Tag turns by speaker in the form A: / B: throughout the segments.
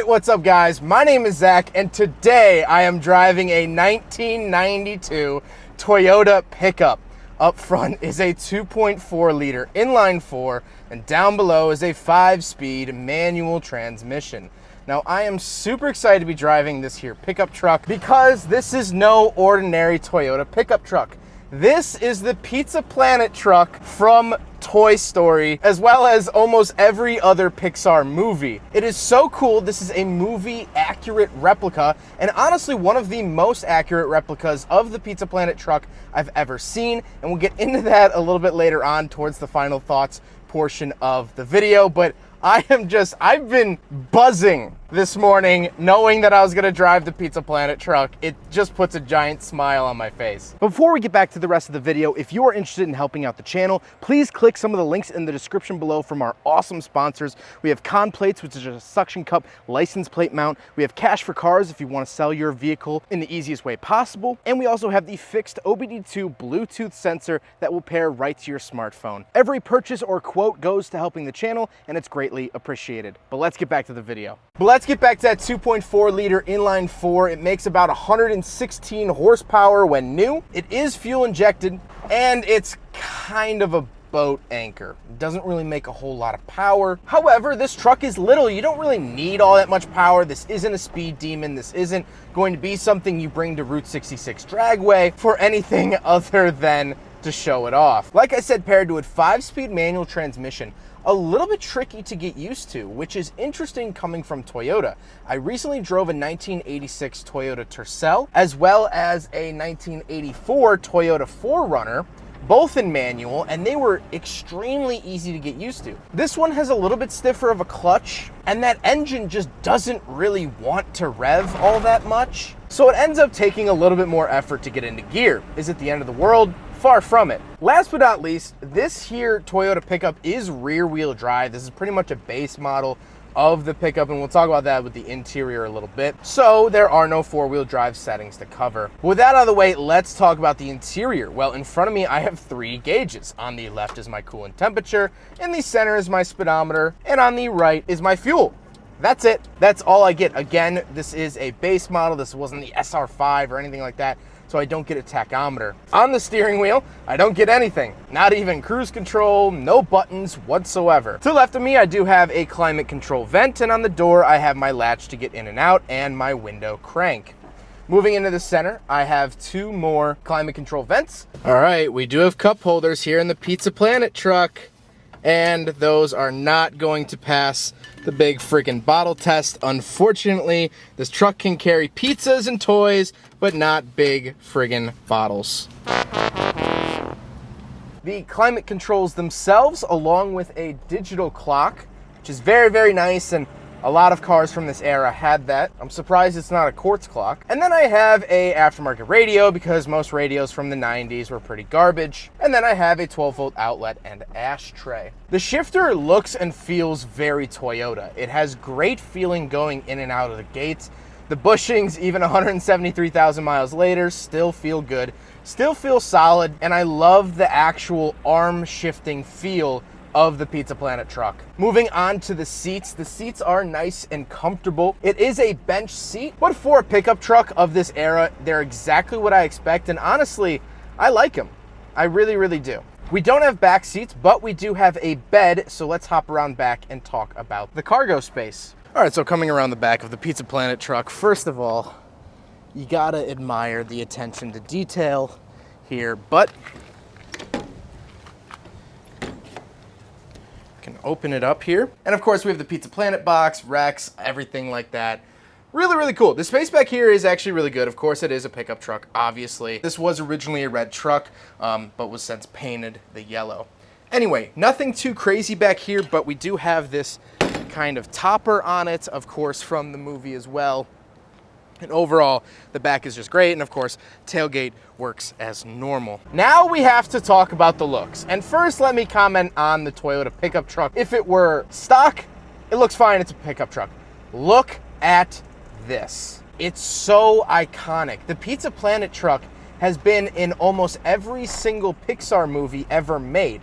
A: Alright, what's up guys? My name is Zach and today I am driving a 1992 Toyota pickup. Up front is a 2.4 liter inline 4 and down below is a 5-speed manual transmission. Now I am super excited to be driving this here pickup truck because this is no ordinary Toyota pickup truck. This is the Pizza Planet truck from Toy Story, as well as almost every other Pixar movie. It is so cool. This is a movie accurate replica, and honestly one of the most accurate replicas of the Pizza Planet truck I've ever seen, and we'll get into that a little bit later on towards the final thoughts portion of the video. But I've been buzzing this morning knowing that I was gonna drive the Pizza Planet truck. It just puts a giant smile on my face. Before we get back to the rest of the video, if you are interested in helping out the channel, please click some of the links in the description below from our awesome sponsors. We have Con Plates, which is a suction cup license plate mount. We have Cash for Cars if you want to sell your vehicle in the easiest way possible. And we also have the fixed OBD2 Bluetooth sensor that will pair right to your smartphone. Every purchase or quote goes to helping the channel, and it's greatly appreciated. But let's get back to the video. Let's get back to that 2.4 liter inline 4. It makes about 116 horsepower when new. It is fuel injected and it's kind of a boat anchor. It doesn't really make a whole lot of power. However, this truck is little. You don't really need all that much power. This isn't a speed demon. This isn't going to be something you bring to Route 66 dragway for anything other than to show it off. Like I said, paired to a 5-speed manual transmission. A little bit tricky to get used to, which is interesting coming from Toyota. I recently drove a 1986 Toyota Tercel, as well as a 1984 Toyota 4Runner, both in manual, and they were extremely easy to get used to. This one has a little bit stiffer of a clutch, and that engine just doesn't really want to rev all that much. So it ends up taking a little bit more effort to get into gear. Is it the end of the world? Far from it. Last but not least, this here Toyota pickup is rear-wheel drive. This is pretty much a base model of the pickup, and we'll talk about that with the interior a little bit. So there are no 4-wheel drive settings to cover. With that out of the way, let's talk about the interior. Well, in front of me, I have 3 gauges. On the left is my coolant temperature, in the center is my speedometer, and on the right is my fuel. That's it. That's all I get. Again, this is a base model. This wasn't the SR5 or anything like that, so I don't get a tachometer. On the steering wheel, I don't get anything. Not even cruise control, no buttons whatsoever. To the left of me, I do have a climate control vent, and on the door, I have my latch to get in and out and my window crank. Moving into the center, I have 2 more climate control vents. All right, we do have cup holders here in the Pizza Planet truck, and those are not going to pass the big friggin' bottle test. Unfortunately, this truck can carry pizzas and toys, but not big friggin' bottles. The climate controls themselves, along with a digital clock, which is very, very nice, and a lot of cars from this era had that. I'm surprised it's not a quartz clock. And then I have a aftermarket radio because most radios from the 90s were pretty garbage. And then I have a 12-volt outlet and ashtray. The shifter looks and feels very Toyota. It has great feeling going in and out of the gates. The bushings, even 173,000 miles later, still feel good, still feel solid, and I love the actual arm shifting feel of the Pizza Planet truck. Moving on to the seats are nice and comfortable. It is a bench seat, but for a pickup truck of this era, they're exactly what I expect, and honestly, I like them. I really, really do. We don't have back seats, but we do have a bed, so let's hop around back and talk about the cargo space. All right, so coming around the back of the Pizza Planet truck, first of all, you gotta admire the attention to detail here, but can open it up here. And of course we have the Pizza Planet box, Rex, everything like that. Really, really cool. The space back here is actually really good. Of course it is a pickup truck, obviously. This was originally a red truck, but was since painted the yellow. Anyway, nothing too crazy back here, but we do have this kind of topper on it, of course, from the movie as well. And overall, the back is just great, and of course, tailgate works as normal. Now we have to talk about the looks. And first, let me comment on the Toyota pickup truck. If it were stock, it looks fine, it's a pickup truck. Look at this. It's so iconic. The Pizza Planet truck has been in almost every single Pixar movie ever made.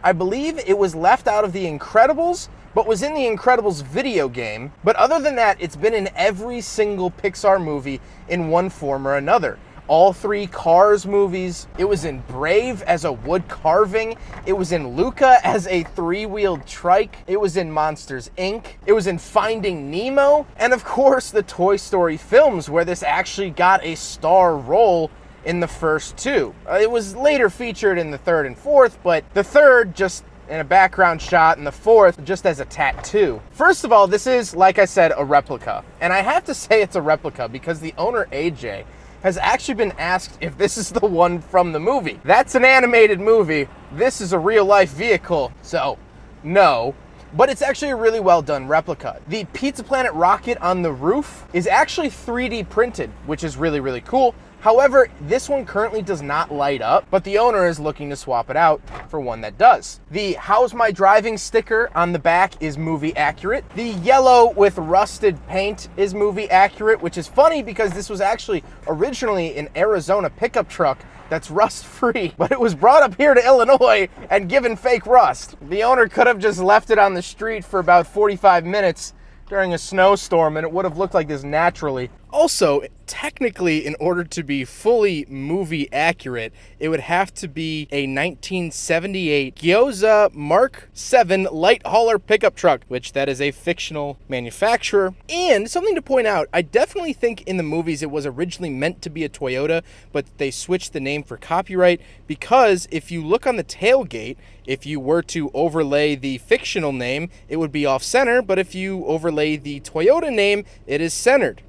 A: I believe it was left out of The Incredibles, but was in the Incredibles video game. But other than that, it's been in every single Pixar movie in one form or another. All 3 Cars movies. It was in Brave as a wood carving. It was in Luca as a 3-wheeled trike. It was in Monsters, Inc. It was in Finding Nemo. And of course, the Toy Story films, where this actually got a star role in the first 2. It was later featured in the 3rd and 4th, but the 3rd just in a background shot, and the 4th just as a tattoo. First of all, this is, like I said, a replica. And I have to say it's a replica because the owner, AJ, has actually been asked if this is the one from the movie. That's an animated movie. This is a real-life vehicle, so no. But it's actually a really well-done replica. The Pizza Planet rocket on the roof is actually 3D printed, which is really, really cool. However, this one currently does not light up, but the owner is looking to swap it out for one that does. The "How's My Driving" sticker on the back is movie accurate. The yellow with rusted paint is movie accurate, which is funny because this was actually originally an Arizona pickup truck that's rust-free, but it was brought up here to Illinois and given fake rust. The owner could have just left it on the street for about 45 minutes during a snowstorm and it would have looked like this naturally. Also, technically, in order to be fully movie accurate, it would have to be a 1978 Gyoza Mark 7 light hauler pickup truck, which that is a fictional manufacturer. And something to point out, I definitely think in the movies it was originally meant to be a Toyota, but they switched the name for copyright, because if you look on the tailgate, if you were to overlay the fictional name, it would be off center, but if you overlay the Toyota name, it is centered.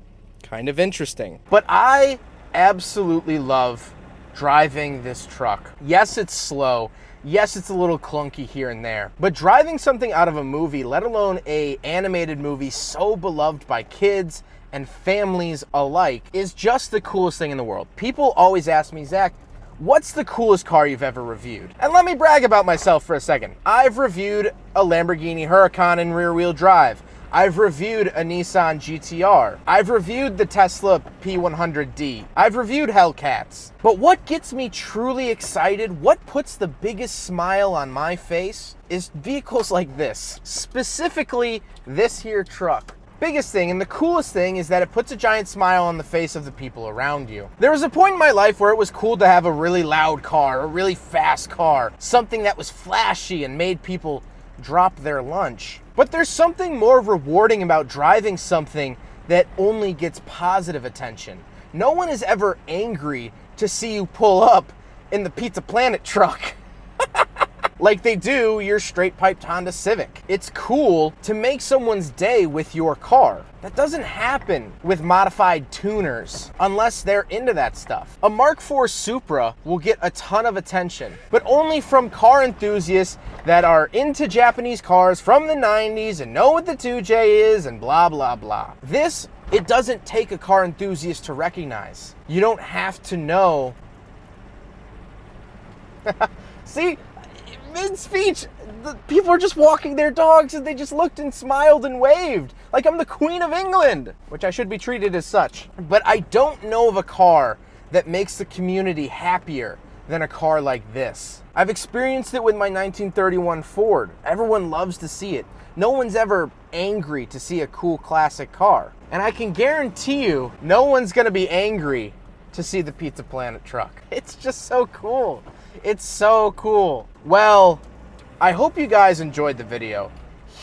A: Kind of interesting. But I absolutely love driving this truck. Yes, it's slow. Yes, it's a little clunky here and there. But driving something out of a movie, let alone an animated movie so beloved by kids and families alike, is just the coolest thing in the world. People always ask me, Zach, what's the coolest car you've ever reviewed? And let me brag about myself for a second. I've reviewed a Lamborghini Huracan in rear-wheel drive. I've reviewed a Nissan GTR. I've reviewed the Tesla P100D. I've reviewed Hellcats. But what gets me truly excited, what puts the biggest smile on my face, is vehicles like this. Specifically, this here truck. Biggest thing and the coolest thing is that it puts a giant smile on the face of the people around you. There was a point in my life where it was cool to have a really loud car, a really fast car, something that was flashy and made people drop their lunch. But there's something more rewarding about driving something that only gets positive attention. No one is ever angry to see you pull up in the Pizza Planet truck like they do your straight-piped Honda Civic. It's cool to make someone's day with your car. That doesn't happen with modified tuners unless they're into that stuff. A Mark IV Supra will get a ton of attention, but only from car enthusiasts that are into Japanese cars from the 90s and know what the 2J is and blah, blah, blah. This, it doesn't take a car enthusiast to recognize. You don't have to know. See? Mid-speech, the people are just walking their dogs and they just looked and smiled and waved like I'm the Queen of England, which I should be treated as such. But I don't know of a car that makes the community happier than a car like this. I've experienced it with my 1931 Ford. Everyone loves to see it. No one's ever angry to see a cool classic car. And I can guarantee you, no one's gonna be angry to see the Pizza Planet truck. It's just so cool. It's so cool. Well, I hope you guys enjoyed the video.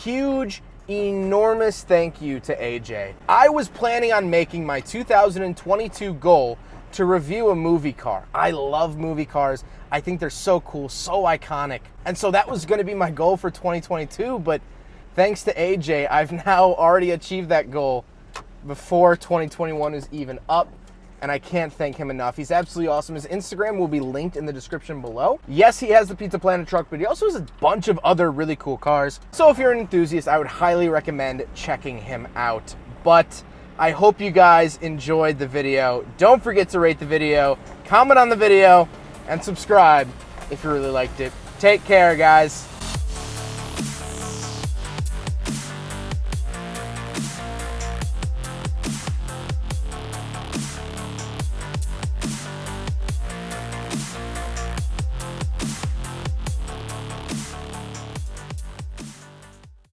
A: Huge, enormous thank you to AJ. I was planning on making my 2022 goal to review a movie car. I love movie cars. I think they're so cool, so iconic. And so that was gonna be my goal for 2022, but thanks to AJ, I've now already achieved that goal before 2021 is even up. And I can't thank him enough. He's absolutely awesome. His Instagram will be linked in the description below. Yes, he has the Pizza Planet truck, but he also has a bunch of other really cool cars. So if you're an enthusiast, I would highly recommend checking him out. But I hope you guys enjoyed the video. Don't forget to rate the video, comment on the video, and subscribe if you really liked it. Take care, guys.